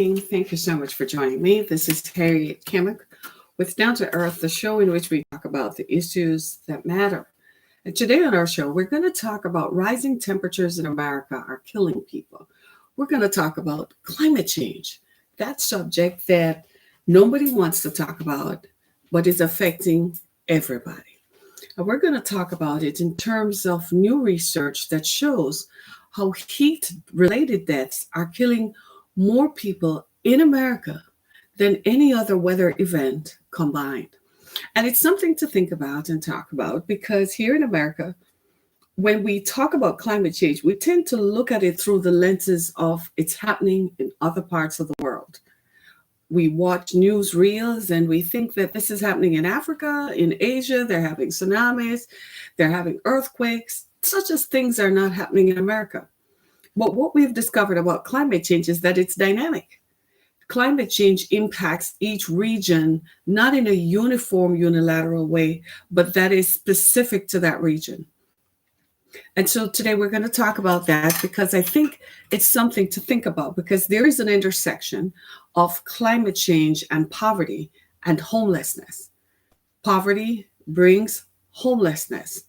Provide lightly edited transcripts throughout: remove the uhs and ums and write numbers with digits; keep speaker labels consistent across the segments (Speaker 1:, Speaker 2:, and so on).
Speaker 1: Thank you so much for joining me. This is Harriet Kimmick with Down to Earth, the show in which we talk about the issues that matter. And today on our show, we're going to talk about rising temperatures in America are killing people. We're going to talk about climate change, that subject that nobody wants to talk about, but is affecting everybody. And we're going to talk about it in terms of new research that shows how heat related deaths are killing more people in America than any other weather event combined. And it's something to think about and talk about because here in America, when we talk about climate change, we tend to look at it through the lenses of it's happening in other parts of the world. We watch news reels and we think that this is happening in Africa, in Asia, they're having tsunamis, they're having earthquakes. Such as things are not happening in America. But what we've discovered about climate change is that it's dynamic. Climate change impacts each region, not in a uniform, unilateral way, but that is specific to that region. And so today we're going to talk about that because I think it's something to think about because there is an intersection of climate change and poverty and homelessness. Poverty brings homelessness.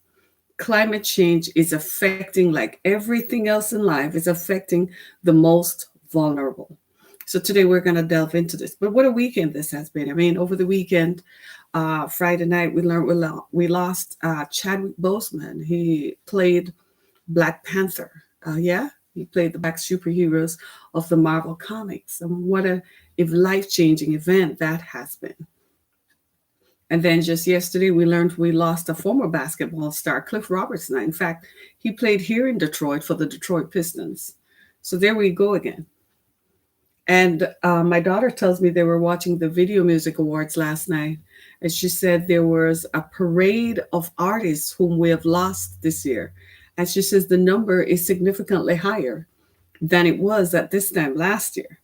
Speaker 1: Climate change is affecting, like everything else in life, is affecting the most vulnerable. So today we're going to delve into this. But what a weekend this has been. I mean, over the weekend, Friday night, we learned we lost Chadwick Boseman. He played Black Panther. Yeah, he played the black superheroes of the Marvel comics. And what a life-changing event that has been. And then just yesterday, we learned we lost a former basketball star, Cliff Robertson. In fact, he played here in Detroit for the Detroit Pistons. So there we go again. And my daughter tells me they were watching the Video Music Awards last night. And she said there was a parade of artists whom we have lost this year. And she says the number is significantly higher than it was at this time last year.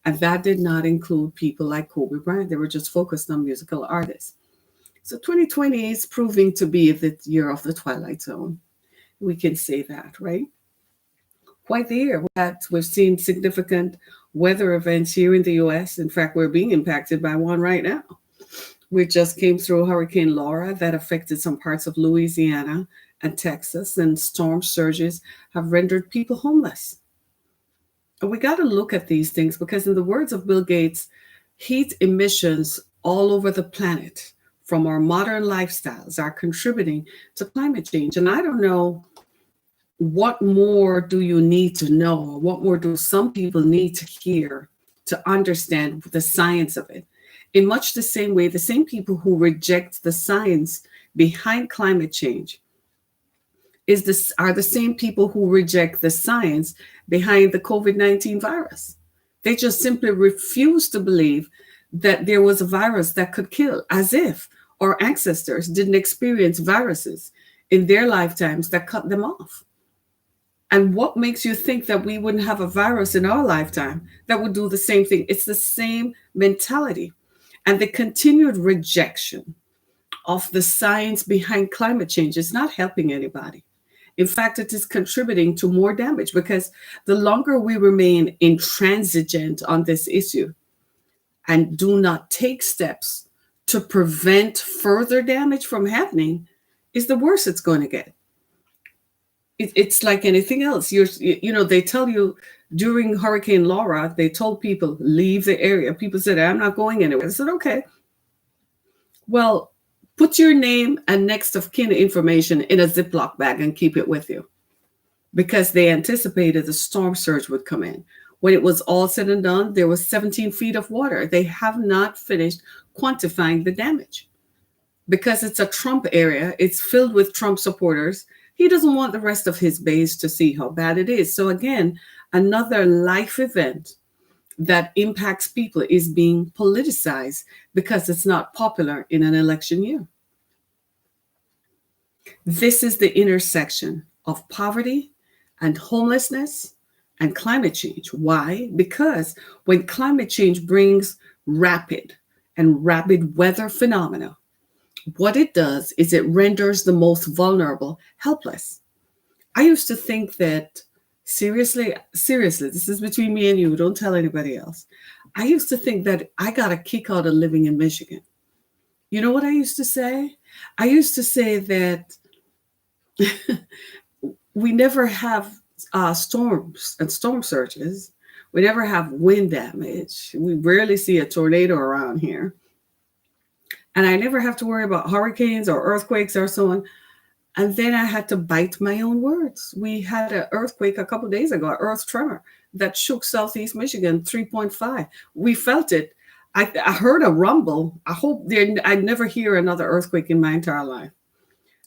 Speaker 1: And that did not include people like Kobe Bryant. They were just focused on musical artists. So 2020 is proving to be the year of the Twilight Zone. We can say that, right? Quite the year. We've seen significant weather events here in the US. In fact, we're being impacted by one right now. We just came through Hurricane Laura that affected some parts of Louisiana and Texas, and storm surges have rendered people homeless. And we got to look at these things because, in the words of Bill Gates, heat emissions all over the planet from our modern lifestyles are contributing to climate change. And I don't know what more do you need to know? What more do some people need to hear to understand the science of it? In much the same way, the same people who reject the science behind climate change are the same people who reject the science behind the COVID-19 virus. They just simply refuse to believe that there was a virus that could kill, as if our ancestors didn't experience viruses in their lifetimes that cut them off. And what makes you think that we wouldn't have a virus in our lifetime that would do the same thing? It's the same mentality. And the continued rejection of the science behind climate change is not helping anybody. In fact, it is contributing to more damage because the longer we remain intransigent on this issue and do not take steps to prevent further damage from happening, is the worse it's going to get. It's like anything else. They tell you during Hurricane Laura, they told people, leave the area. People said, I'm not going anywhere. I said, okay. Well, put your name and next of kin information in a Ziploc bag and keep it with you because they anticipated the storm surge would come in. When it was all said and done, there was 17 feet of water. They have not finished quantifying the damage because it's a Trump area. It's filled with Trump supporters. He doesn't want the rest of his base to see how bad it is. So again, another life event that impacts people is being politicized because it's not popular in an election year. This is the intersection of poverty and homelessness and climate change. Why? Because when climate change brings rapid weather phenomena, what it does is it renders the most vulnerable helpless. I used to think that Seriously, seriously, this is between me and you. Don't tell anybody else. I used to think that I got a kick out of living in Michigan. You know what I used to say? I used to say that we never have storms and storm surges. We never have wind damage. We rarely see a tornado around here. And I never have to worry about hurricanes or earthquakes or so on. And then I had to bite my own words. We had an earthquake a couple of days ago, an earth tremor that shook Southeast Michigan 3.5. We felt it. I heard a rumble. I hope I'd never hear another earthquake in my entire life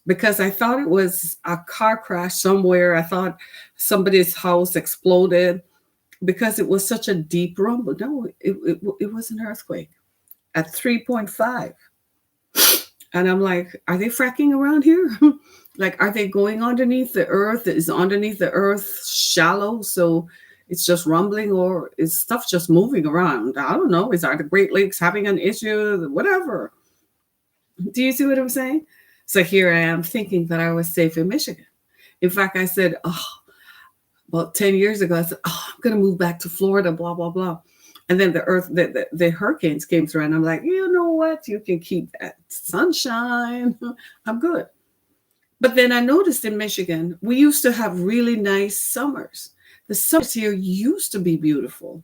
Speaker 1: because I thought it was a car crash somewhere. I thought somebody's house exploded because it was such a deep rumble. No, it was an earthquake at 3.5. And I'm like, are they fracking around here? Like, are they going underneath the earth? Is underneath the earth shallow? So it's just rumbling, or is stuff just moving around? I don't know. Are the Great Lakes having an issue? Whatever. Do you see what I'm saying? So here I am thinking that I was safe in Michigan. In fact, I said, about 10 years ago, I said, I'm going to move back to Florida, blah, blah, blah. And then the hurricanes came through, and I'm like, you know what? You can keep that sunshine. I'm good. But then I noticed in Michigan, we used to have really nice summers. The summers here used to be beautiful.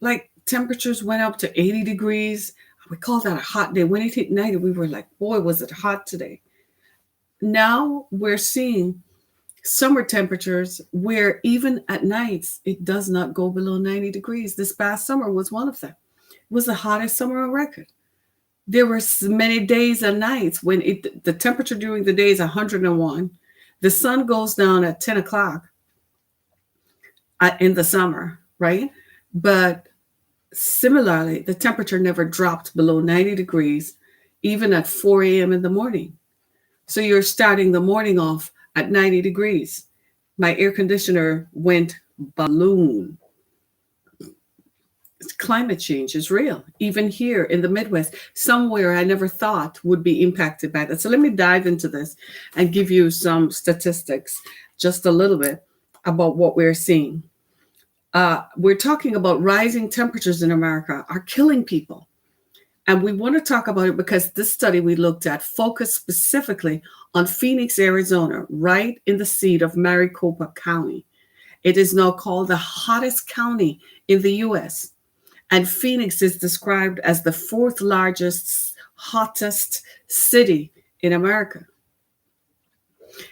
Speaker 1: Like temperatures went up to 80 degrees. We call that a hot day. When it hit 90, we were like, boy, was it hot today. Now we're seeing summer temperatures where even at nights, it does not go below 90 degrees. This past summer was one of them. It was the hottest summer on record. There were many days and nights when the temperature during the day is 101. The sun goes down at 10 o'clock in the summer, right? But similarly, the temperature never dropped below 90 degrees, even at 4 a.m. in the morning. So you're starting the morning off at 90 degrees. My air conditioner went balloon. Climate change is real, even here in the Midwest, somewhere I never thought would be impacted by that. So let me dive into this and give you some statistics, just a little bit about what we're seeing. We're talking about rising temperatures in America are killing people. And we want to talk about it because this study we looked at focused specifically on Phoenix, Arizona, right in the seat of Maricopa County. It is now called the hottest county in the U.S. And Phoenix is described as the fourth largest, hottest city in America.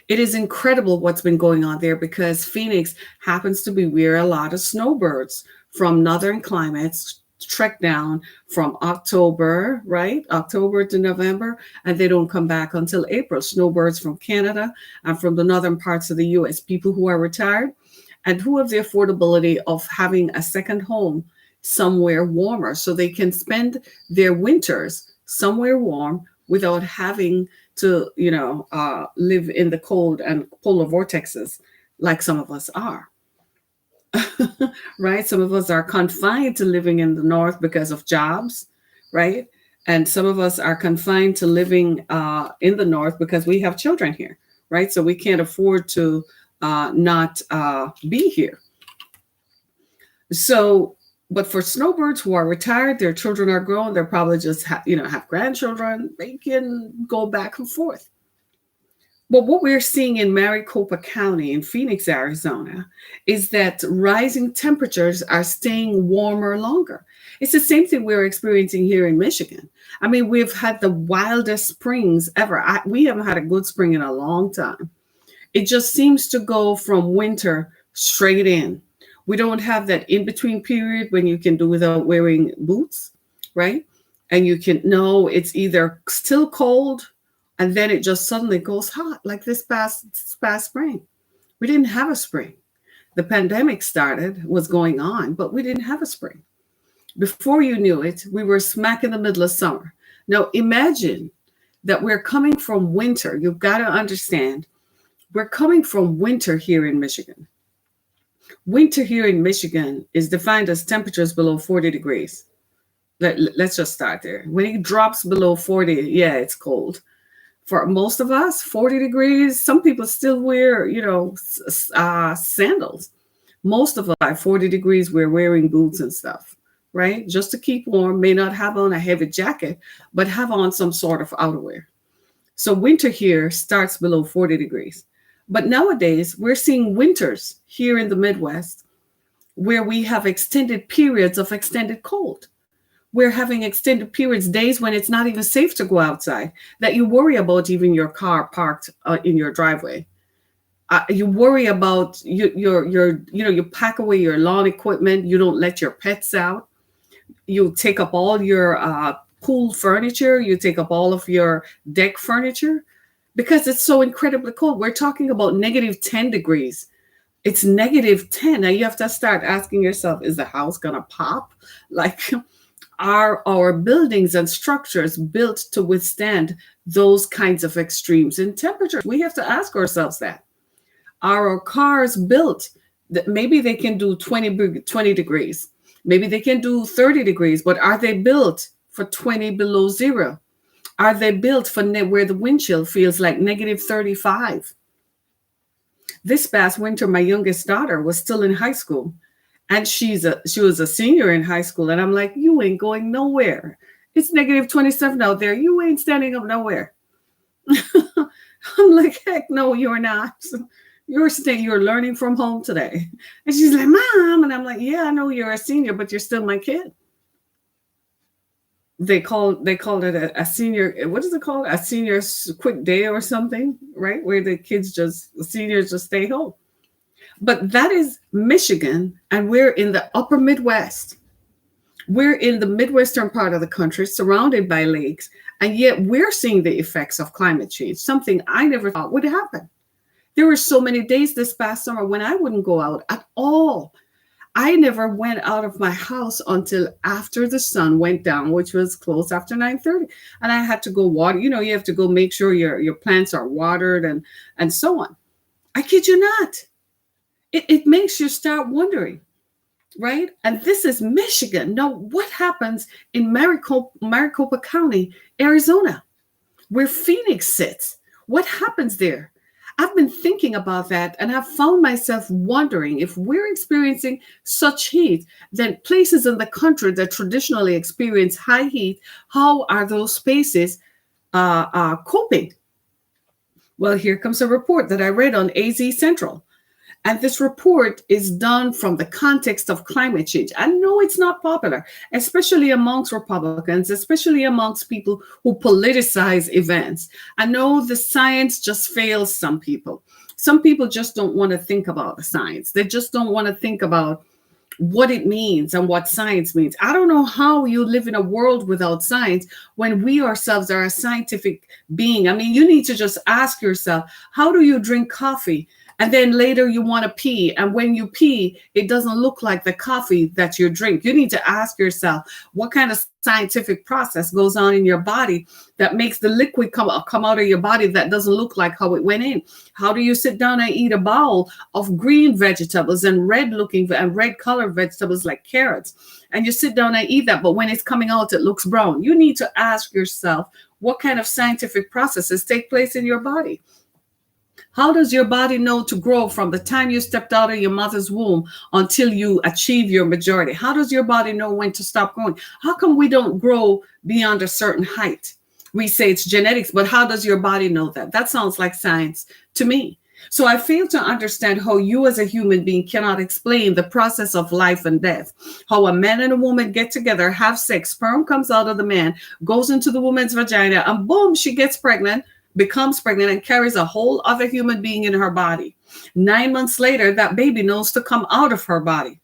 Speaker 1: It is incredible what's been going on there because Phoenix happens to be where a lot of snowbirds from northern climates trek down from October, right? October to November, and they don't come back until April. Snowbirds from Canada and from the northern parts of the US, people who are retired and who have the affordability of having a second home somewhere warmer so they can spend their winters somewhere warm without having to, live in the cold and polar vortexes like some of us are. Right? Some of us are confined to living in the north because of jobs, right? And some of us are confined to living in the north because we have children here, right? So we can't afford to not be here. So, but for snowbirds who are retired, their children are grown, they're probably just have grandchildren, they can go back and forth. But what we're seeing in Maricopa County in Phoenix, Arizona, is that rising temperatures are staying warmer longer. It's the same thing we're experiencing here in Michigan. I mean, we've had the wildest springs ever. We haven't had a good spring in a long time. It just seems to go from winter straight in. We don't have that in-between period when you can do without wearing boots, right? And you can know it's either still cold and then it just suddenly goes hot, like this past spring. We didn't have a spring. The pandemic was going on, but we didn't have a spring. Before you knew it, we were smack in the middle of summer. Now imagine that we're coming from winter. You've got to understand, we're coming from winter here in Michigan. Winter here in Michigan is defined as temperatures below 40 degrees. Let's just start there. When it drops below 40, yeah, it's cold. For most of us, 40 degrees, some people still wear, sandals. Most of us at 40 degrees, we're wearing boots and stuff, right? Just to keep warm, may not have on a heavy jacket, but have on some sort of outerwear. So winter here starts below 40 degrees. But nowadays, we're seeing winters here in the Midwest where we have extended periods of extended cold. We're having extended periods, days when it's not even safe to go outside, that you worry about even your car parked in your driveway. You worry about you pack away your lawn equipment. You don't let your pets out. You take up all your pool furniture. You take up all of your deck furniture because it's so incredibly cold. We're talking about negative 10 degrees. It's negative 10. Now you have to start asking yourself, is the house going to pop? Like, are our buildings and structures built to withstand those kinds of extremes in temperature? We have to ask ourselves that. Are our cars built that maybe they can do 20 degrees? Maybe they can do 30 degrees, but are they built for 20 below zero? Are they built for where the wind chill feels like negative 35? This past winter, my youngest daughter was still in high school, and she was a senior in high school. And I'm like, you ain't going nowhere. It's negative 27 out there. You ain't standing up nowhere. I'm like, heck no, you're not. You're learning from home today. And she's like, Mom. And I'm like, yeah, I know you're a senior, but you're still my kid. They called it a senior. What is it called? A senior quick day or something, right? Where the seniors just stay home. But that is Michigan, and we're in the upper Midwest. We're in the Midwestern part of the country, surrounded by lakes, and yet we're seeing the effects of climate change, something I never thought would happen. There were so many days this past summer when I wouldn't go out at all. I never went out of my house until after the sun went down, which was close after 9:30. And I had to go water. You have to go make sure your plants are watered and so on. I kid you not. It makes you start wondering, right? And this is Michigan. Now, what happens in Maricopa County, Arizona, where Phoenix sits? What happens there? I've been thinking about that, and I've found myself wondering, if we're experiencing such heat, then places in the country that traditionally experience high heat, how are those spaces coping? Well, here comes a report that I read on AZ Central. And this report is done from the context of climate change. I know it's not popular, especially amongst Republicans, especially amongst people who politicize events. I know the science just fails some people. Some people just don't want to think about the science. They just don't want to think about what it means and what science means. I don't know how you live in a world without science when we ourselves are a scientific being. I mean, you need to just ask yourself, how do you drink coffee? And then later you want to pee. And when you pee, it doesn't look like the coffee that you drink. You need to ask yourself, what kind of scientific process goes on in your body that makes the liquid come out of your body that doesn't look like how it went in? How do you sit down and eat a bowl of green vegetables and red colored vegetables like carrots? And you sit down and eat that, but when it's coming out, it looks brown. You need to ask yourself, what kind of scientific processes take place in your body? How does your body know to grow from the time you stepped out of your mother's womb until you achieve your majority? How does your body know when to stop growing? How come we don't grow beyond a certain height? We say it's genetics, but how does your body know that? That sounds like science to me. So I fail to understand how you as a human being cannot explain the process of life and death. How a man and a woman get together, have sex, sperm comes out of the man, goes into the woman's vagina, and boom, she gets pregnant, becomes pregnant, and carries a whole other human being in her body. 9 months later, that baby knows to come out of her body.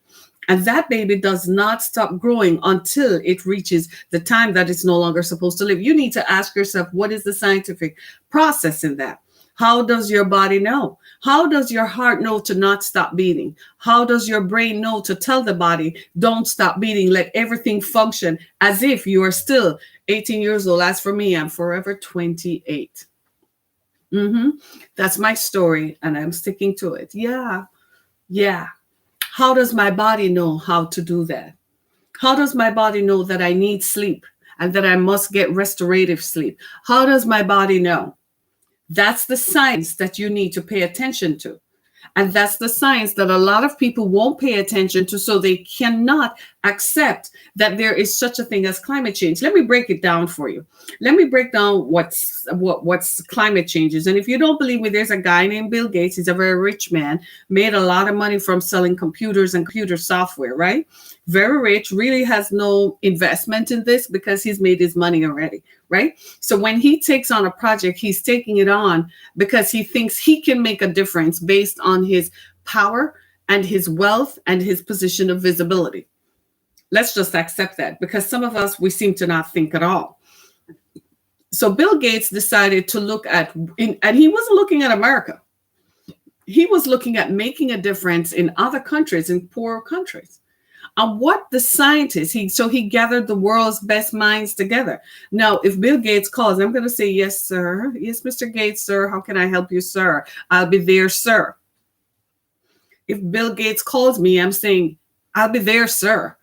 Speaker 1: And that baby does not stop growing until it reaches the time that it's no longer supposed to live. You need to ask yourself, what is the scientific process in that? How does your body know? How does your heart know to not stop beating? How does your brain know to tell the body, don't stop beating, let everything function as if you are still 18 years old? As for me, I'm forever 28. That's my story, and I'm sticking to it. Yeah. How does my body know how to do that? How does my body know that I need sleep and that I must get restorative sleep? How does my body know? That's the science that you need to pay attention to. And that's the science that a lot of people won't pay attention to, so they cannot accept that there is such a thing as climate change. Let me break it down for you. Let me break down what's climate changes. And if you don't believe me, there's a guy named Bill Gates. He's a very rich man, made a lot of money from selling computers and computer software, right? Very rich, really has no investment in this because he's made his money already, right? So when he takes on a project, he's taking it on because he thinks he can make a difference based on his power and his wealth and his position of visibility. Let's just accept that, because some of us, we seem to not think at all. So Bill Gates decided to look at, and he wasn't looking at America. He was looking at making a difference in other countries, in poorer countries. And what the scientists, he gathered the world's best minds together. Now, if Bill Gates calls, I'm going to say, yes, sir. Yes, Mr. Gates, sir. How can I help you, sir? I'll be there, sir. If Bill Gates calls me, I'm saying, I'll be there, sir.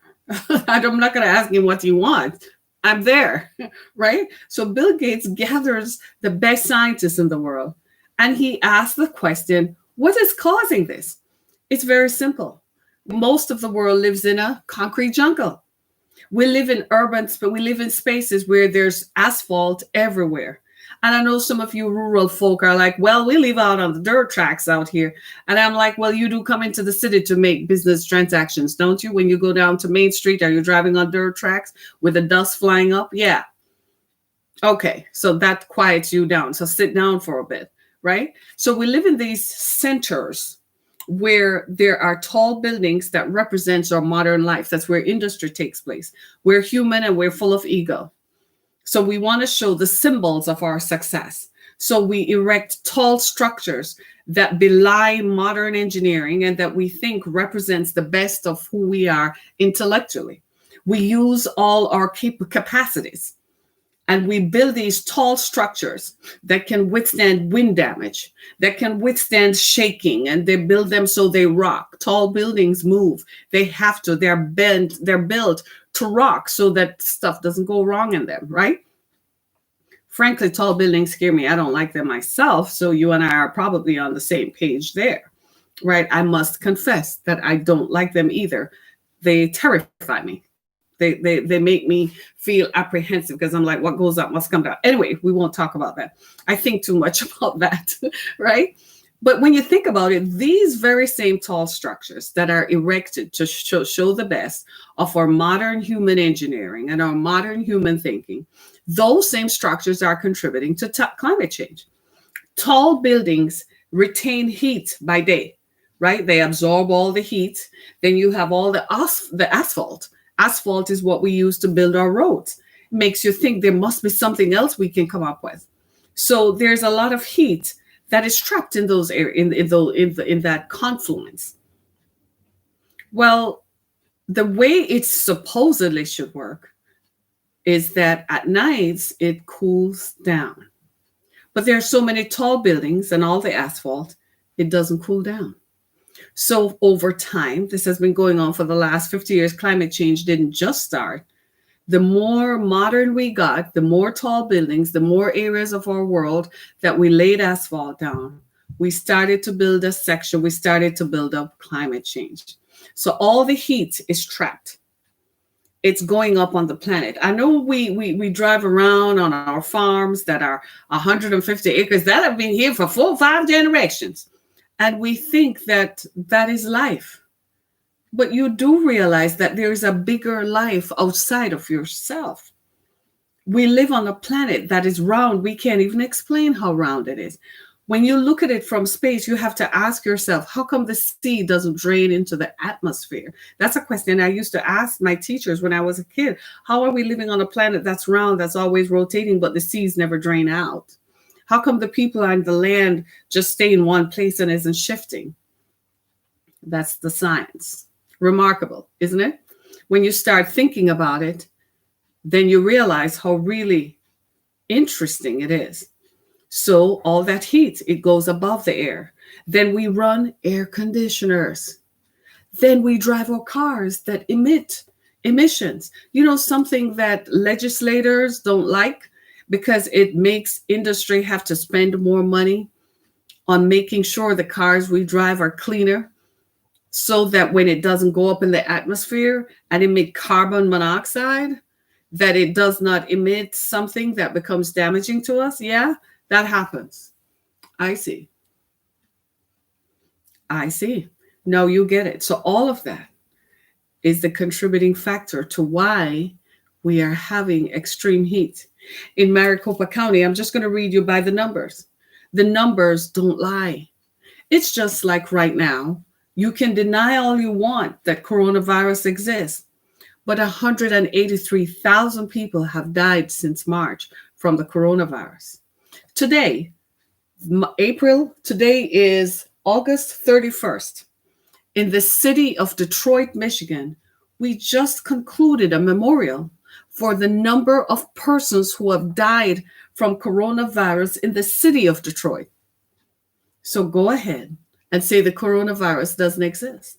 Speaker 1: I'm not going to ask him what you want. I'm there, right? So Bill Gates gathers the best scientists in the world, and he asks the question, what is causing this? It's very simple. Most of the world lives in a concrete jungle. We live in but we live in spaces where there's asphalt everywhere. And I know some of you rural folk are like, well, we live out on the dirt tracks out here. And I'm like, well, you do come into the city to make business transactions, don't you? When you go down to Main Street, are you driving on dirt tracks with the dust flying up? Yeah. Okay, so that quiets you down. So sit down for a bit, right? So we live in these centers where there are tall buildings that represents our modern life. That's where industry takes place. We're human and we're full of ego. So we want to show the symbols of our success. So we erect tall structures that belie modern engineering and that we think represents the best of who we are intellectually. We use all our capacities. And we build these tall structures that can withstand wind damage, that can withstand shaking, and they build them so they rock. Tall buildings move. They have to. They're built to rock so that stuff doesn't go wrong in them, right? Frankly, tall buildings scare me. I don't like them myself. So you and I are probably on the same page there, right? I must confess that I don't like them either. They terrify me. They make me feel apprehensive because I'm like, what goes up must come down. Anyway, we won't talk about that. I think too much about that, right? But when you think about it, these very same tall structures that are erected to show the best of our modern human engineering and our modern human thinking, those same structures are contributing to climate change. Tall buildings retain heat by day, right? They absorb all the heat. Then you have all the asphalt. Asphalt is what we use to build our roads. It makes you think there must be something else we can come up with. So there's a lot of heat that is trapped in those areas, in that confluence. Well, the way it supposedly should work is that at nights it cools down. But there are so many tall buildings and all the asphalt, it doesn't cool down. So over time, this has been going on for the last 50 years. Climate change didn't just start. The more modern we got, the more tall buildings, the more areas of our world that we laid asphalt down, we started to build a section. We started to build up climate change. So all the heat is trapped. It's going up on the planet. I know we drive around on our farms that are 150 acres that have been here for 4 or 5 generations. And we think that that is life. But you do realize that there is a bigger life outside of yourself. We live on a planet that is round. We can't even explain how round it is. When you look at it from space, you have to ask yourself, how come the sea doesn't drain into the atmosphere? That's a question I used to ask my teachers when I was a kid. How are we living on a planet that's round, that's always rotating, but the seas never drain out? How come the people on the land just stay in one place and isn't shifting? That's the science. Remarkable, isn't it? When you start thinking about it, then you realize how really interesting it is. So all that heat, it goes above the air. Then we run air conditioners. Then we drive our cars that emit emissions. You know, something that legislators don't like, because it makes industry have to spend more money on making sure the cars we drive are cleaner so that when it doesn't go up in the atmosphere and emit carbon monoxide, that it does not emit something that becomes damaging to us. Yeah, that happens. I see. I see. No, you get it. So all of that is the contributing factor to why we are having extreme heat. In Maricopa County, I'm just going to read you by the numbers. The numbers don't lie. It's just like right now, you can deny all you want that coronavirus exists, but 183,000 people have died since March from the coronavirus. Today is August 31st. In the city of Detroit, Michigan, we just concluded a memorial for the number of persons who have died from coronavirus in the city of Detroit. So go ahead and say the coronavirus doesn't exist.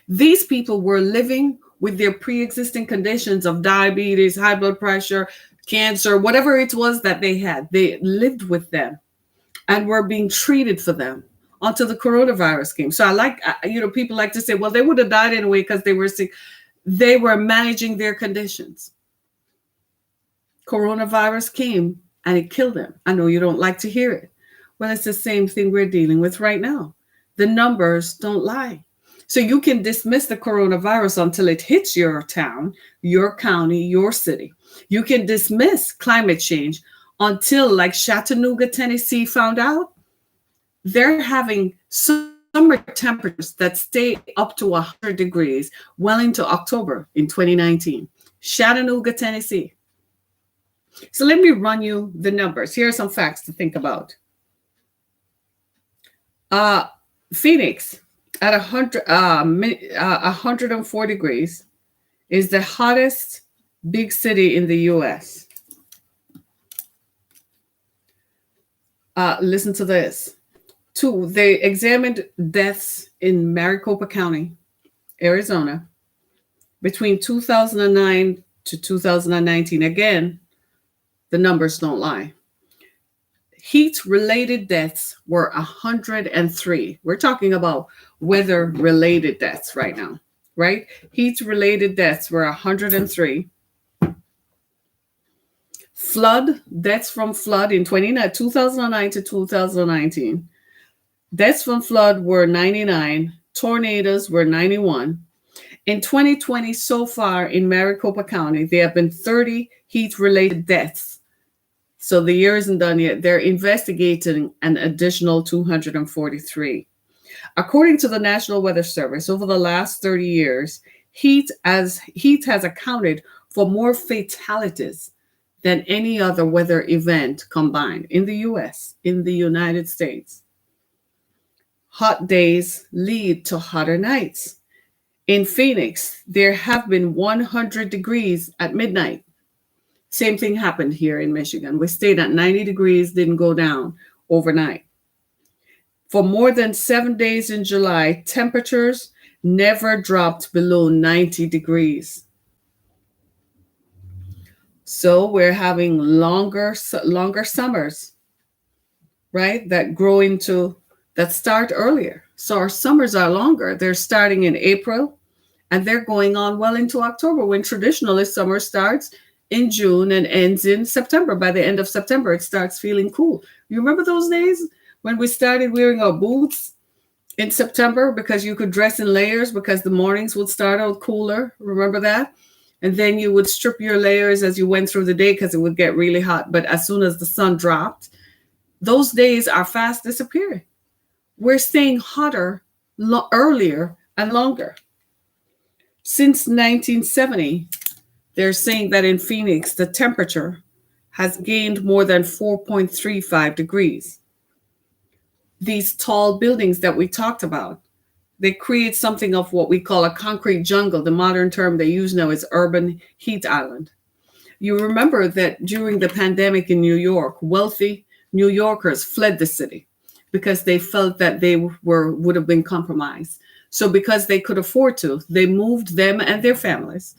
Speaker 1: These people were living with their pre-existing conditions of diabetes, high blood pressure, cancer, whatever it was that they had. They lived with them and were being treated for them until the coronavirus came. So people like to say, well, they would have died anyway because they were sick. They were managing their conditions. Coronavirus came and it killed them. I know you don't like to hear it. Well, it's the same thing we're dealing with right now. The numbers don't lie. So you can dismiss the coronavirus until it hits your town, your county, your city. You can dismiss climate change until, like Chattanooga, Tennessee found out, they're having summer temperatures that stay up to 100 degrees well into October in 2019. Chattanooga, Tennessee. So let me run you the numbers. Here are some facts to think about. Phoenix at 104 degrees is the hottest big city in the U.S. Listen to this. They examined deaths in Maricopa County, Arizona, between 2009 to 2019. Again, the numbers don't lie. Heat-related deaths were 103. We're talking about weather-related deaths right now, right? Heat-related deaths were 103. Deaths from flood in 2009 to 2019. Deaths from flood were 99. Tornadoes were 91. In 2020, so far in Maricopa County, there have been 30 heat-related deaths. So the year isn't done yet. They're investigating an additional 243. According to the National Weather Service, over the last 30 years, heat has accounted for more fatalities than any other weather event combined in the U.S., in the United States. Hot days lead to hotter nights. In Phoenix, there have been 100 degrees at midnight. Same thing happened here in Michigan. We stayed at 90 degrees, didn't go down overnight. For more than 7 days in July, temperatures never dropped below 90 degrees. So we're having longer summers, right? That start earlier. So our summers are longer. They're starting in April and they're going on well into October, when traditionally summer starts in June and ends in September. By the end of September, it starts feeling cool. You remember those days when we started wearing our boots in September because you could dress in layers because the mornings would start out cooler? Remember that? And then you would strip your layers as you went through the day because it would get really hot. But as soon as the sun dropped, those days are fast disappearing. We're staying hotter earlier and longer. Since 1970, they're saying that in Phoenix, the temperature has gained more than 4.35 degrees. These tall buildings that we talked about, they create something of what we call a concrete jungle. The modern term they use now is urban heat island. You remember that during the pandemic in New York, wealthy New Yorkers fled the city because they felt that they would have been compromised. So because they could afford to, they moved them and their families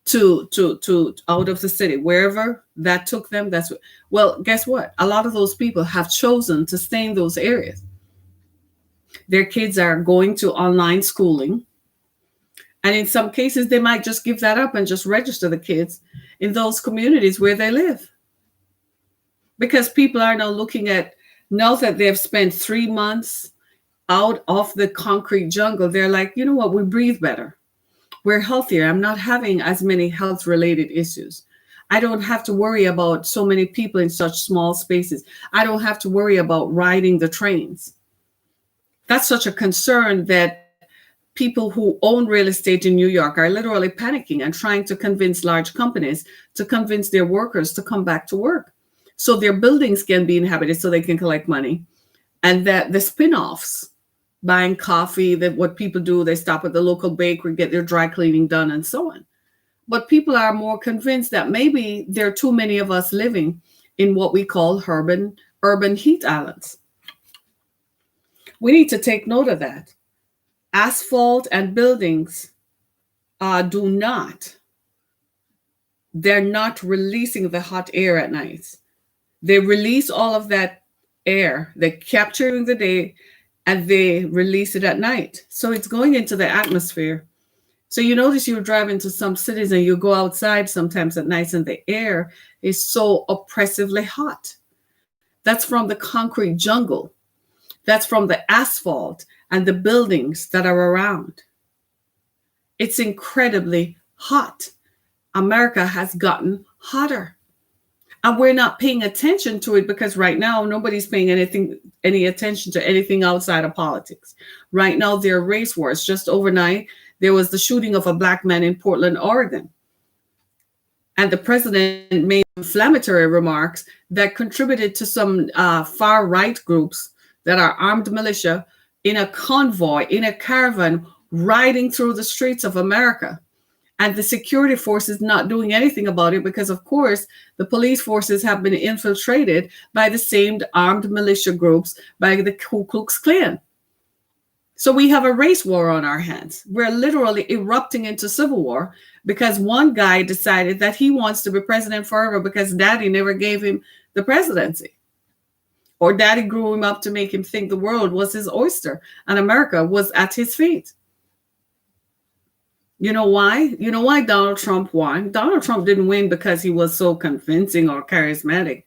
Speaker 1: to out of the city, wherever that took them. Well, guess what? A lot of those people have chosen to stay in those areas. Their kids are going to online schooling. And in some cases, they might just give that up and just register the kids in those communities where they live. Because people are now looking at, now that they have spent 3 months out of the concrete jungle, they're like, you know what, we breathe better. We're healthier. I'm not having as many health related issues. I don't have to worry about so many people in such small spaces. I don't have to worry about riding the trains. That's such a concern that people who own real estate in New York are literally panicking and trying to convince large companies to convince their workers to come back to work so their buildings can be inhabited so they can collect money. And that the spin-offs, buying coffee, that what people do, they stop at the local bakery, get their dry cleaning done and so on. But people are more convinced that maybe there are too many of us living in what we call urban heat islands. We need to take note of that. Asphalt and buildings they're not releasing the hot air at night. They release all of that air, they capture during the day, and they release it at night. So it's going into the atmosphere. So you notice you're driving to some cities and you go outside sometimes at night and the air is so oppressively hot. That's from the concrete jungle. That's from the asphalt and the buildings that are around. It's incredibly hot. America has gotten hotter. And we're not paying attention to it because right now nobody's paying any attention to anything outside of politics. Right now there are race wars. Just overnight, there was the shooting of a Black man in Portland, Oregon. And the president made inflammatory remarks that contributed to some far-right groups that are armed militia in a convoy, in a caravan, riding through the streets of America. And the security forces not doing anything about it because, of course, the police forces have been infiltrated by the same armed militia groups, by the Ku Klux Klan. So we have a race war on our hands. We're literally erupting into civil war because one guy decided that he wants to be president forever because daddy never gave him the presidency. Or daddy grew him up to make him think the world was his oyster and America was at his feet. You know why? You know why Donald Trump won? Donald Trump didn't win because he was so convincing or charismatic.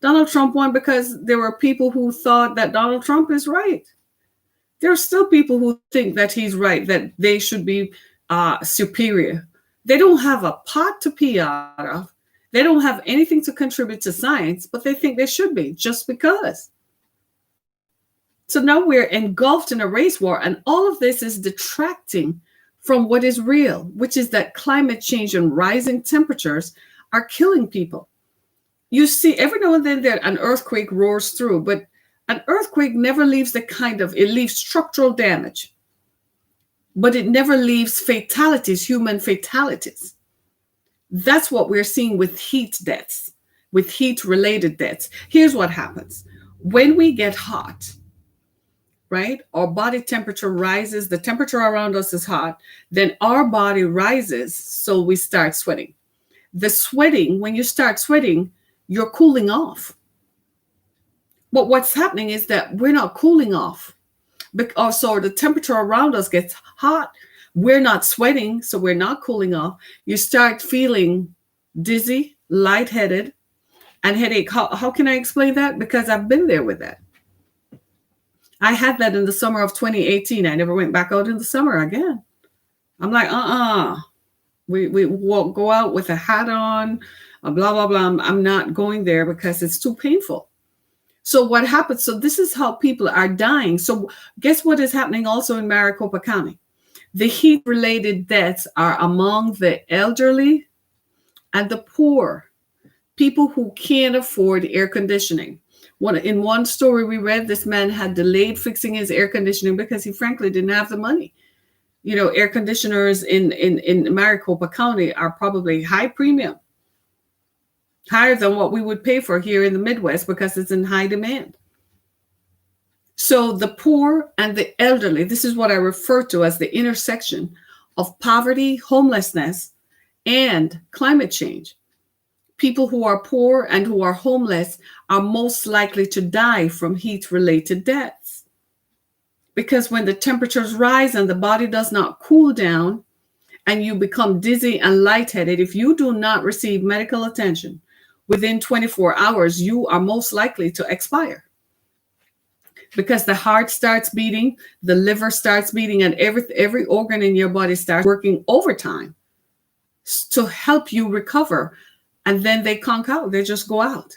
Speaker 1: Donald Trump won because there were people who thought that Donald Trump is right. There are still people who think that he's right, that they should be superior. They don't have a pot to pee out of. They don't have anything to contribute to science, but they think they should be just because. So now we're engulfed in a race war, and all of this is detracting from what is real, which is that climate change and rising temperatures are killing people. You see, every now and then an earthquake roars through, but an earthquake never leaves it leaves structural damage, but it never leaves fatalities, human fatalities. That's what we're seeing with heat deaths, with heat-related deaths. Here's what happens. When we get hot, right, our body temperature rises, the temperature around us is hot, then our body rises, so we start sweating. The sweating, when you start sweating, you're cooling off. But what's happening is that we're not cooling off. So the temperature around us gets hot. We're not sweating, so we're not cooling off. You start feeling dizzy, lightheaded, and headache. How can I explain that? Because I've been there with that. I had that in the summer of 2018. I never went back out in the summer again. I'm like, we won't go out with a hat on, blah, blah, blah. I'm not going there because it's too painful. So what happens? So this is how people are dying. So guess what is happening also in Maricopa County? The heat-related deaths are among the elderly and the poor, people who can't afford air conditioning. In one story we read, this man had delayed fixing his air conditioning because he frankly didn't have the money. You know, air conditioners in Maricopa County are probably high premium, higher than what we would pay for here in the Midwest because it's in high demand. So the poor and the elderly, this is what I refer to as the intersection of poverty, homelessness, and climate change. People who are poor and who are homeless are most likely to die from heat-related deaths. because when the temperatures rise and the body does not cool down and you become dizzy and lightheaded, if you do not receive medical attention within 24 hours, you are most likely to expire, because the heart starts beating, the liver starts beating, and every organ in your body starts working overtime to help you recover. And then they conk out, they just go out.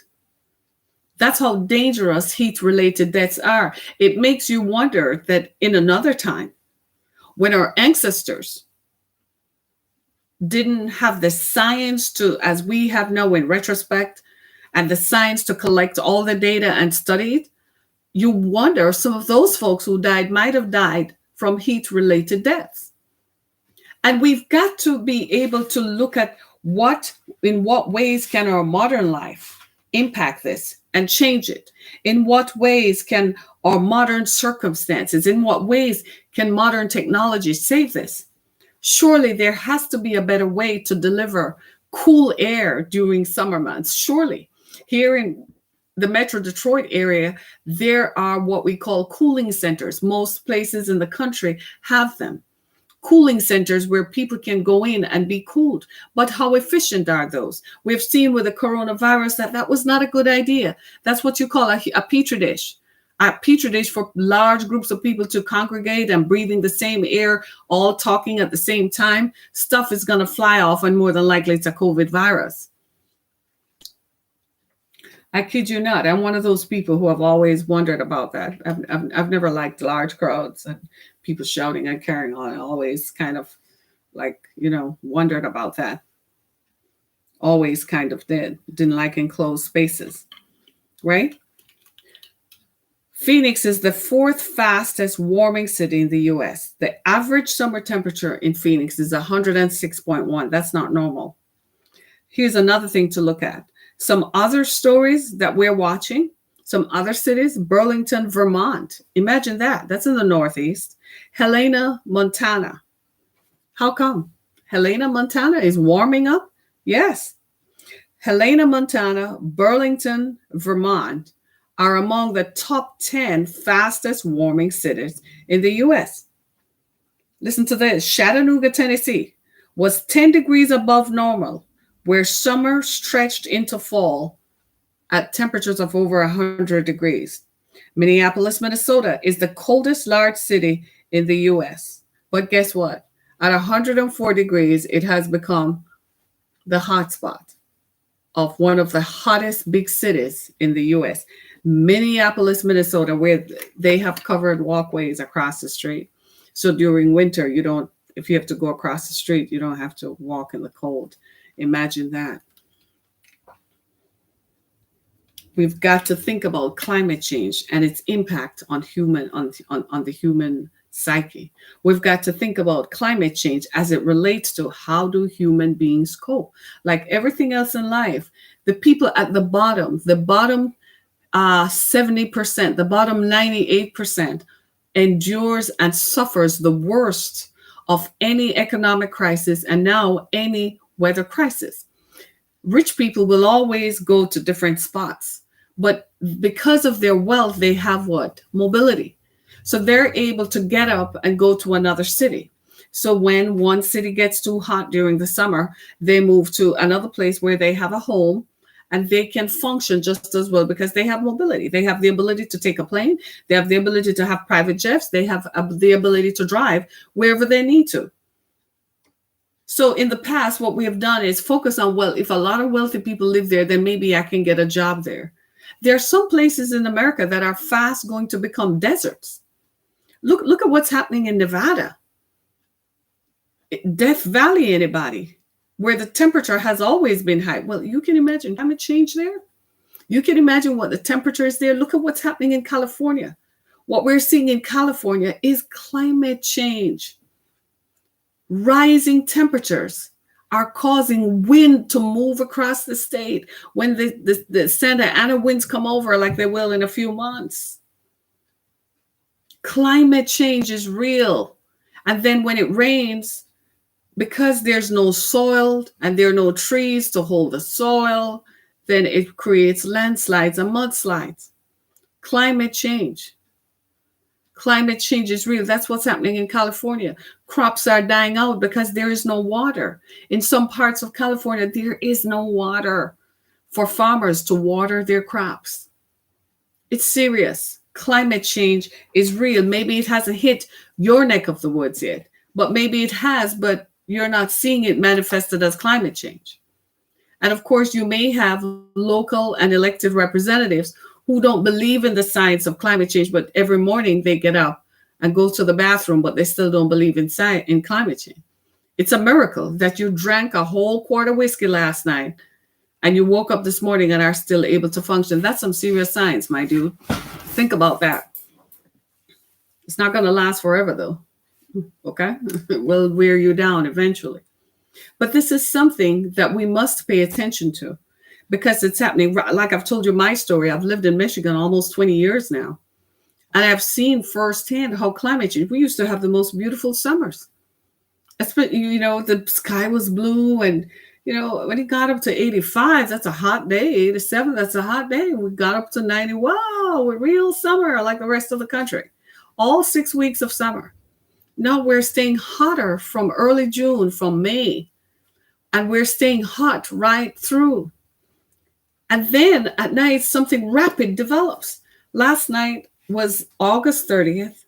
Speaker 1: That's how dangerous heat-related deaths are. It makes you wonder that in another time, when our ancestors didn't have the science to, as we have now in retrospect, and the science to collect all the data and study it, you wonder some of those folks who died might have died from heat-related deaths. And we've got to be able to look at in what ways can our modern life impact this and change it? In what ways can our modern circumstances, in what ways can modern technology save this? Surely there has to be a better way to deliver cool air during summer months. Surely here in the Metro Detroit area, there are what we call cooling centers. Most places in the country have them. Cooling centers where people can go in and be cooled. But how efficient are those? We've seen with the coronavirus that was not a good idea. That's what you call a petri dish. A petri dish for large groups of people to congregate and breathing the same air, all talking at the same time. Stuff is going to fly off, and more than likely it's a COVID virus. I kid you not. I'm one of those people who have always wondered about that. I've never liked large crowds and people shouting and carrying on. I always kind of wondered about that. Always kind of didn't like enclosed spaces, right? Phoenix is the fourth fastest warming city in the US. The average summer temperature in Phoenix is 106.1. That's not normal. Here's another thing to look at. Some other stories that we're watching, some other cities, Burlington, Vermont. Imagine that. That's in the Northeast. Helena, Montana. How come? Helena, Montana is warming up? Yes. Helena, Montana, Burlington, Vermont are among the top 10 fastest warming cities in the US. Listen to this. Chattanooga, Tennessee was 10 degrees above normal, where summer stretched into fall at temperatures of over 100 degrees. Minneapolis, Minnesota is the coldest large city in the US. But guess what? At 104 degrees, it has become the hotspot of one of the hottest big cities in the US. Minneapolis, Minnesota, where they have covered walkways across the street. So during winter, if you have to go across the street, you don't have to walk in the cold. Imagine that. We've got to think about climate change and its impact on the human psyche. We've got to think about climate change as it relates to how do human beings cope. Like everything else in life, the people at the bottom 70%, the bottom 98% endures and suffers the worst of any economic crisis and now any weather crisis. Rich people will always go to different spots, but because of their wealth, they have what? Mobility. So they're able to get up and go to another city. So when one city gets too hot during the summer, they move to another place where they have a home and they can function just as well because they have mobility. They have the ability to take a plane. They have the ability to have private jets. They have the ability to drive wherever they need to. So in the past, what we have done is focus on, well, if a lot of wealthy people live there, then maybe I can get a job there. There are some places in America that are fast going to become deserts. Look at what's happening in Nevada. Death Valley, anybody, where the temperature has always been high. Well, you can imagine climate change there. You can imagine what the temperature is there. Look at what's happening in California. What we're seeing in California is climate change. Rising temperatures are causing wind to move across the state when the Santa Ana winds come over like they will in a few months. Climate change is real. And then when it rains, because there's no soil and there are no trees to hold the soil, then it creates landslides and mudslides. Climate change. Climate change is real. That's what's happening in California. Crops are dying out because there is no water. In some parts of California, there is no water for farmers to water their crops. It's serious. Climate change is real. Maybe it hasn't hit your neck of the woods yet, but maybe it has, but you're not seeing it manifested as climate change. And of course, you may have local and elected representatives who don't believe in the science of climate change, but every morning they get up and go to the bathroom, but they still don't believe in climate change. It's a miracle that you drank a whole quart of whiskey last night and you woke up this morning and are still able to function. That's some serious science, my dude. Think about that. It's not going to last forever, though. Okay? It will wear you down eventually. But this is something that we must pay attention to because it's happening. Like I've told you my story. I've lived in Michigan almost 20 years now. And I've seen firsthand how climate change. We used to have the most beautiful summers. The sky was blue, and when it got up to 85, that's a hot day. 87, that's a hot day. We got up to 90. Wow, we're real summer like the rest of the country. All 6 weeks of summer. Now we're staying hotter from early June, from May, and we're staying hot right through. And then at night, something rapid develops. Last night was August 30th.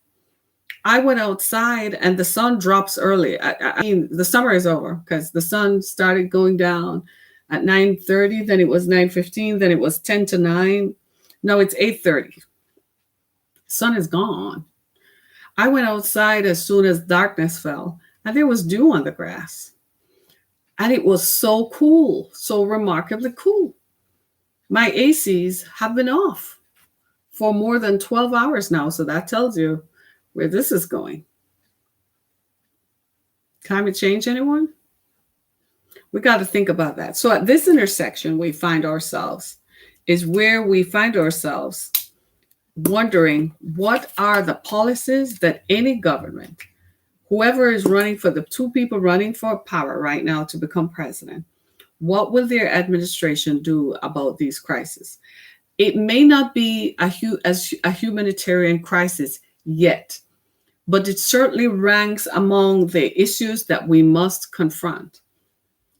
Speaker 1: I went outside and the sun drops early. I mean, the summer is over because the sun started going down at 9:30. Then it was 9:15. Then it was 10 to 9. No, it's 8:30. Sun is gone. I went outside as soon as darkness fell, and there was dew on the grass. And it was so cool, so remarkably cool. My ACs have been off for more than 12 hours now, so that tells you where this is going. Climate change, anyone? We got to think about that. So at this intersection we find ourselves is where we find ourselves wondering what are the policies that any government, whoever is running for the two people running for power right now to become president, what will their administration do about these crises? It may not be a humanitarian crisis yet, but it certainly ranks among the issues that we must confront.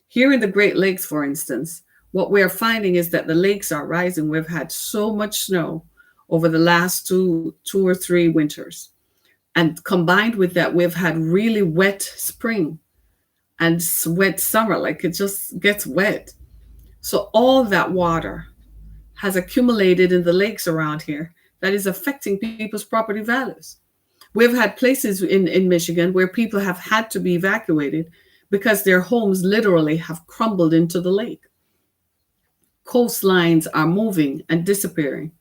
Speaker 1: Here in the Great Lakes, for instance, what we are finding is that the lakes are rising. We've had so much snow over the last two or three winters. And combined with that, we've had really wet spring and wet summer, like it just gets wet. So all that water has accumulated in the lakes around here that is affecting people's property values. We've had places in Michigan where people have had to be evacuated because their homes literally have crumbled into the lake. Coastlines are moving and disappearing.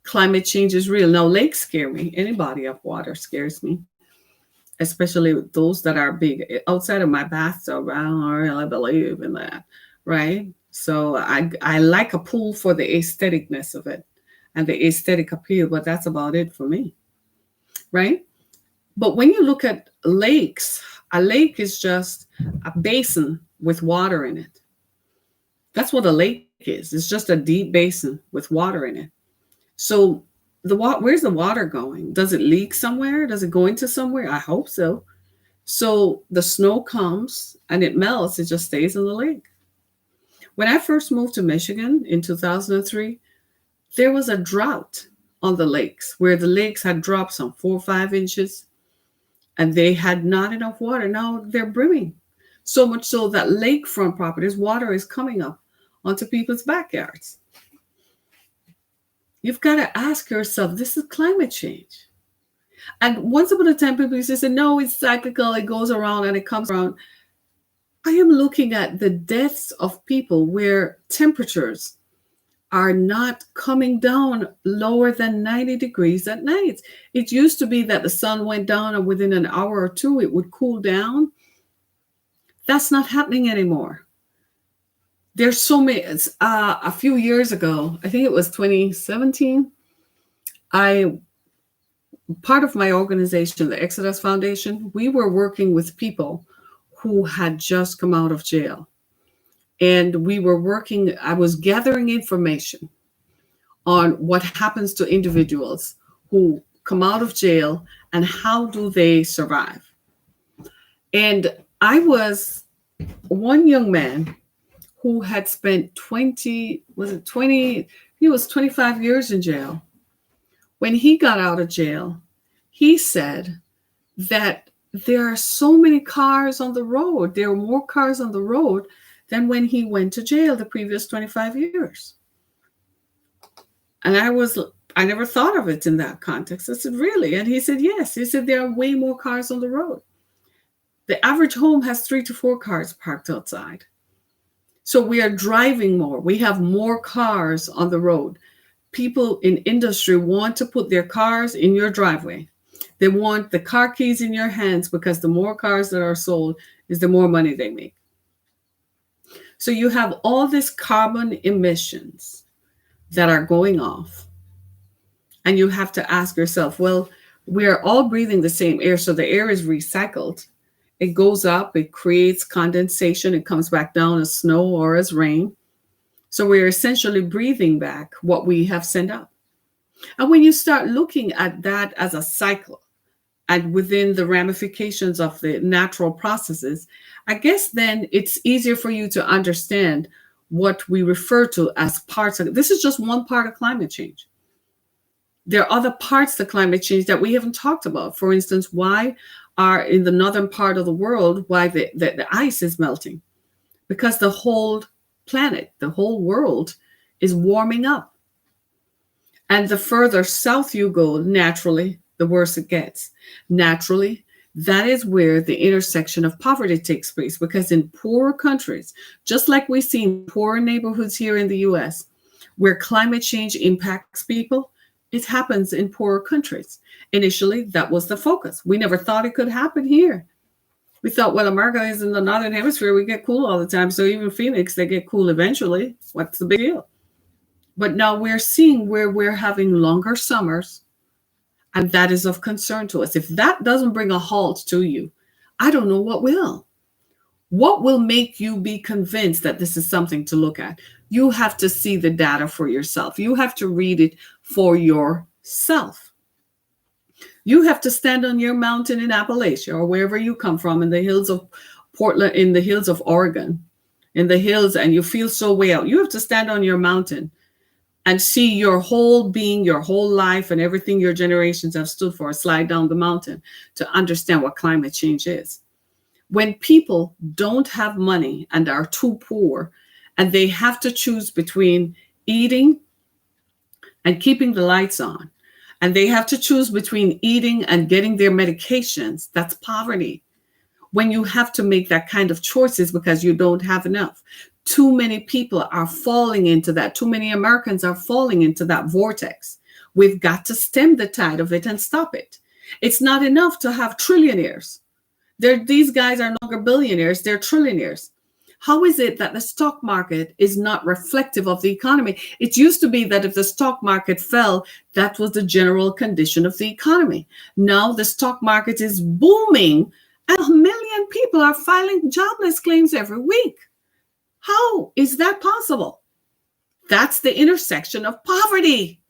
Speaker 1: Climate change is real. Now, lakes scare me. Any body of water scares me, especially those that are big. Outside of my bathtub, I don't really believe in that, right? So I like a pool for the aestheticness of it and the aesthetic appeal, but that's about it for me, right? But when you look at lakes, a lake is just a basin with water in it. That's what a lake is. It's just a deep basin with water in it. So where's the water going? Does it leak somewhere? Does it go into somewhere? I hope so. So the snow comes and it melts. It just stays in the lake. When I first moved to Michigan in 2003, there was a drought on the lakes where the lakes had dropped some 4 or 5 inches and they had not enough water. Now they're brimming. So much so that lakefront properties, water is coming up onto people's backyards. You've got to ask yourself, this is climate change. And once upon a time, people used to say, no, it's cyclical. It goes around and it comes around. I am looking at the deaths of people where temperatures are not coming down lower than 90 degrees at night. It used to be that the sun went down and within an hour or two, it would cool down. That's not happening anymore. There's so many, a few years ago, I think it was 2017, part of my organization, the Exodus Foundation, we were working with people who had just come out of jail. And I was gathering information on what happens to individuals who come out of jail, and how do they survive? And I was one young man who had spent 20, was it 20? He was 25 years in jail. When he got out of jail, he said that there are so many cars on the road. There are more cars on the road than when he went to jail the previous 25 years. And I never thought of it in that context. I said, really? And he said, yes. He said, there are way more cars on the road. The average home has 3 to 4 cars parked outside. So we are driving more. We have more cars on the road. People in industry want to put their cars in your driveway. They want the car keys in your hands because the more cars that are sold is the more money they make. So you have all this carbon emissions that are going off. And you have to ask yourself, well, we're all breathing the same air. So the air is recycled. It goes up, it creates condensation, it comes back down as snow or as rain. So we're essentially breathing back what we have sent up. And when you start looking at that as a cycle and within the ramifications of the natural processes, I guess then it's easier for you to understand what we refer to as parts of it. This is just one part of climate change. There are other parts to climate change that we haven't talked about. For instance, why are in the northern part of the world, why the ice is melting? Because the whole planet, the whole world is warming up. And the further south you go, naturally, the worse it gets. Naturally, that is where the intersection of poverty takes place. Because in poorer countries, just like we see in poorer neighborhoods here in the US, where climate change impacts people, it happens in poorer countries. Initially, that was the focus. We never thought it could happen here. We thought, well, America is in the northern hemisphere. We get cool all the time. So even Phoenix, they get cool eventually. What's the big deal? But now we're seeing where we're having longer summers. And that is of concern to us. If that doesn't bring a halt to you, I don't know what will. What will make you be convinced that this is something to look at? You have to see the data for yourself. You have to read it for yourself. You have to stand on your mountain in Appalachia or wherever you come from, in the hills of Portland, in the hills of Oregon, in the hills, and you feel so way out. You have to stand on your mountain and see your whole being, your whole life, and everything your generations have stood for slide down the mountain to understand what climate change is. When people don't have money and are too poor, and they have to choose between eating and keeping the lights on, and they have to choose between eating and getting their medications, that's poverty. When you have to make that kind of choices because you don't have enough. Too many people are falling into that. Too many Americans are falling into that vortex. We've got to stem the tide of it and stop it. It's not enough to have trillionaires. These guys are no longer billionaires, they're trillionaires. How is it that the stock market is not reflective of the economy? It used to be that if the stock market fell, that was the general condition of the economy. Now the stock market is booming and 1 million people are filing jobless claims every week. How is that possible? That's the intersection of poverty.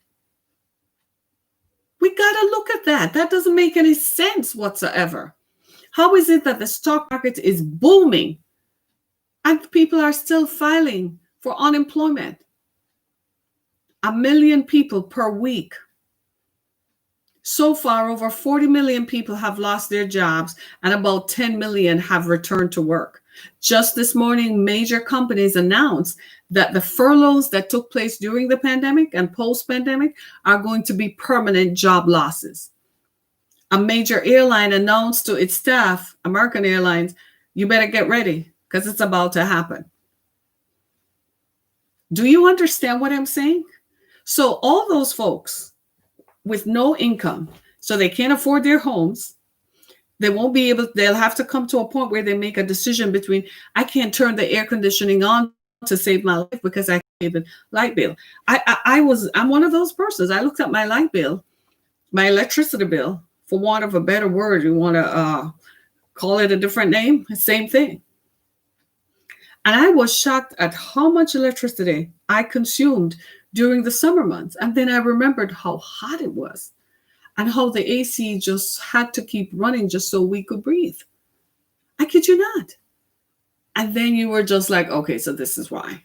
Speaker 1: We got to look at that. That doesn't make any sense whatsoever. How is it that the stock market is booming and people are still filing for unemployment? 1 million people per week. So far, over 40 million people have lost their jobs and about 10 million have returned to work. Just this morning, major companies announced that the furloughs that took place during the pandemic and post-pandemic are going to be permanent job losses. A major airline announced to its staff, American Airlines, you better get ready because it's about to happen. Do you understand what I'm saying? So all those folks with no income, so they can't afford their homes, they won't be able, they'll have to come to a point where they make a decision between, I can't turn the air conditioning on to save my life because I pay the light bill. I'm one of those persons. I looked at my light bill, my electricity bill, for want of a better word, you want to call it a different name, same thing. And I was shocked at how much electricity I consumed during the summer months. And then I remembered how hot it was. and how the AC just had to keep running just so we could breathe. I kid you not. And then you were just like, okay, so this is why.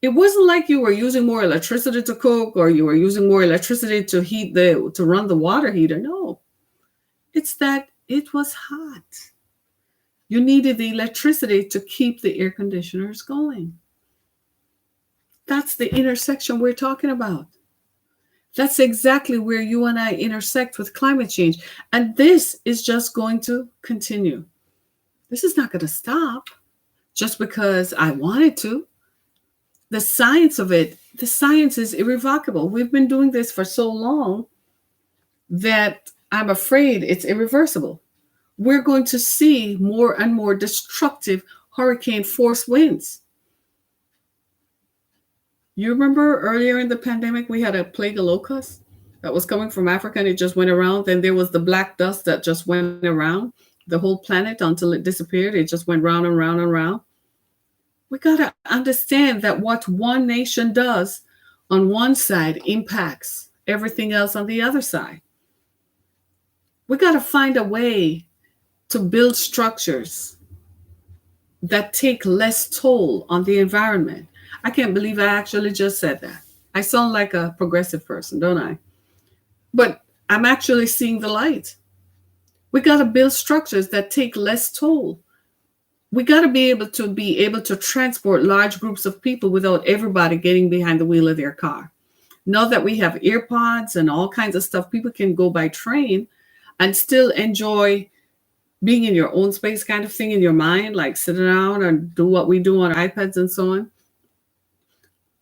Speaker 1: It wasn't like you were using more electricity to cook or you were using more electricity to run the water heater. No, it's that it was hot. You needed the electricity to keep the air conditioners going. That's the intersection we're talking about. That's exactly where you and I intersect with climate change. And this is just going to continue. This is not going to stop just because I wanted to. The science is irrevocable. We've been doing this for so long that I'm afraid it's irreversible. We're going to see more and more destructive hurricane force winds. You remember earlier in the pandemic, we had a plague of locusts that was coming from Africa and it just went around. Then there was the black dust that just went around the whole planet until it disappeared. It just went round and round and round. We got to understand that what one nation does on one side impacts everything else on the other side. We got to find a way to build structures that take less toll on the environment. I can't believe I actually just said that. I sound like a progressive person, don't I? But I'm actually seeing the light. We got to build structures that take less toll. We got to be able to transport large groups of people without everybody getting behind the wheel of their car. Now that we have AirPods and all kinds of stuff, people can go by train and still enjoy being in your own space kind of thing in your mind, like sitting down and do what we do on iPads and so on.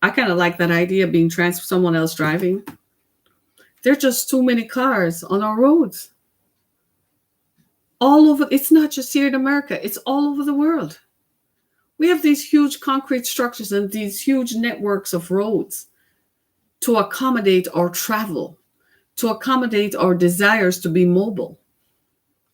Speaker 1: I kind of like that idea of being someone else driving. There are just too many cars on our roads. All over, it's not just here in America, it's all over the world. We have these huge concrete structures and these huge networks of roads to accommodate our travel, to accommodate our desires to be mobile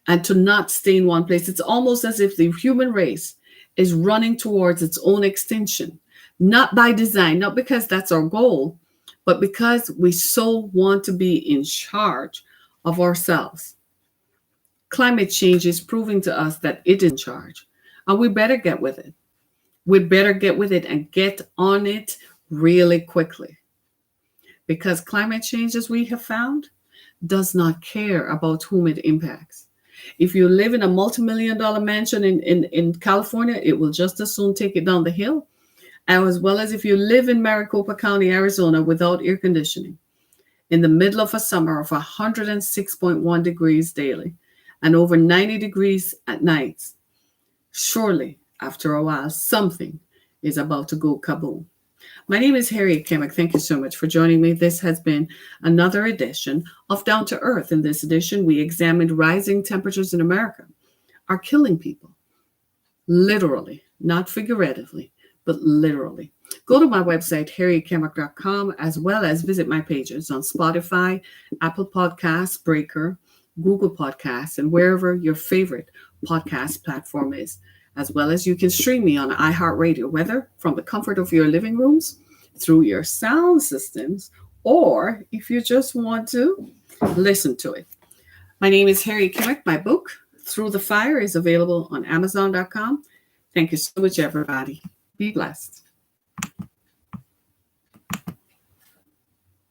Speaker 1: and to not stay in one place. It's almost as if the human race is running towards its own extinction, not by design, not because that's our goal, but because we so want to be in charge of ourselves. Climate change is proving to us that it is in charge, and we better get with it. We better get with it and get on it really quickly. Because climate change, as we have found, does not care about whom it impacts. If you live in a multi-million-dollar mansion in California, it will just as soon take it down the hill, as well as if you live in Maricopa County, Arizona, without air conditioning, in the middle of a summer of 106.1 degrees daily, and over 90 degrees at nights. Surely, after a while, something is about to go kaboom. My name is Harriet Kemick. Thank you so much for joining me. This has been another edition of Down to Earth. In this edition, we examined rising temperatures in America are killing people. Literally, not figuratively, but literally. Go to my website, harrietkemick.com, as well as visit my pages on Spotify, Apple Podcasts, Breaker, Google Podcasts, and wherever your favorite podcast platform is, as well as you can stream me on iHeartRadio, whether from the comfort of your living rooms, through your sound systems, or if you just want to listen to it. My name is Harriet Kemick. My book, Through the Fire, is available on Amazon.com. Thank you so much, everybody. Be blessed.